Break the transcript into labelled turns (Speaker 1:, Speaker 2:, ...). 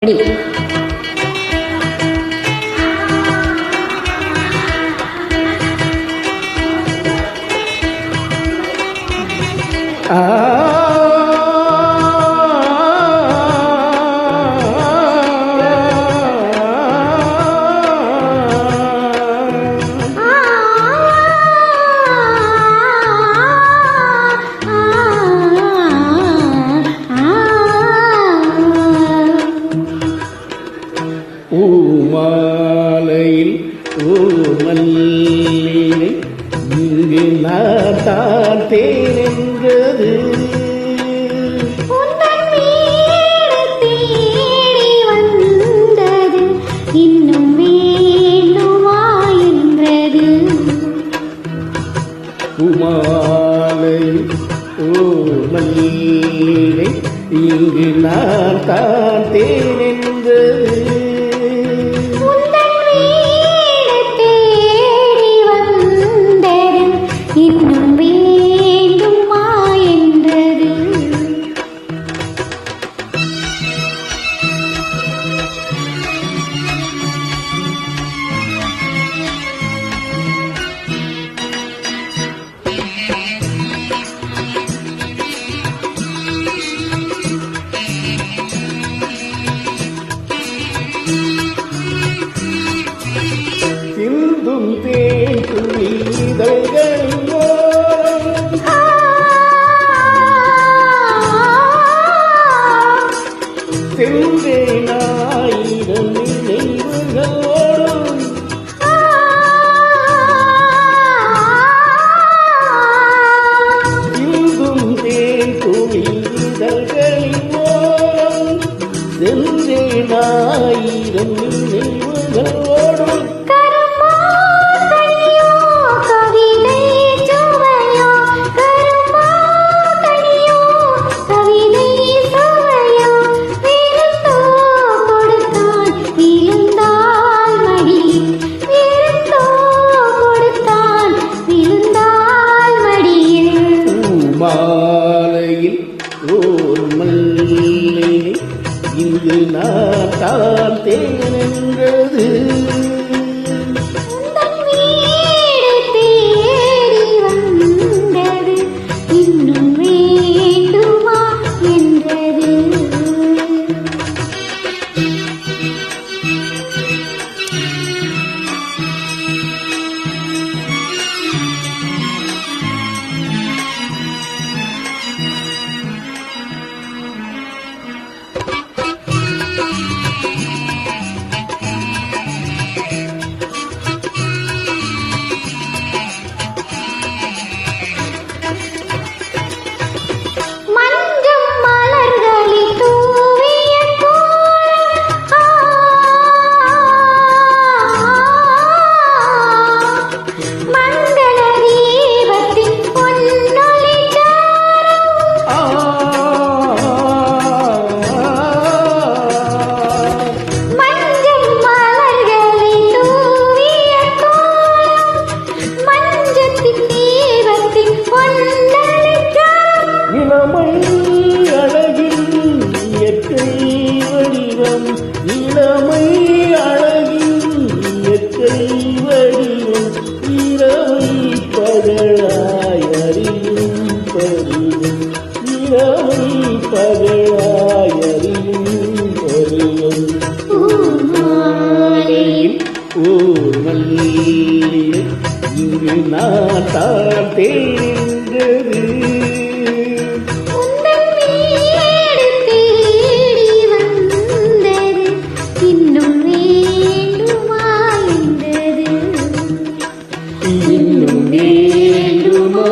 Speaker 1: Ready.
Speaker 2: மாலையில் மல்லினை இங்கு நான் தேர்ந்தது
Speaker 1: இன்னும் வேண்டுமா என்றது.
Speaker 2: மாலையில் மல்லினை இங்கு நான் தேர்ந்தது
Speaker 1: இன்னும் வேண்டுமா என்றது.
Speaker 2: சிந்தும் தேன் துளிதழ்களில் செந்தேனாயிரம் நினைவுகளோடும் சிந்தும் தேன் துளிதழ்களில் செந்தேனாயிரம் நினைவுகளோடும் மாலையில் மல்லினை இங்கு நான் தேர்ந்தது
Speaker 1: இன்னும் வேண்டுமா என்றது.
Speaker 2: இளமை அழகின் இயற்கை வடிவம் இளமை அழகின் இயற்கை வடிவம் இரவை பகலாய் அறியும் பருவம் இரவை பகலாய் அறியும் பருவம் மாலையில் மல்லியை இங்கு நான் தேர்ந்தது
Speaker 1: இன்னும் வேண்டுமா என்றது.
Speaker 2: இன்னும் வேண்டுமா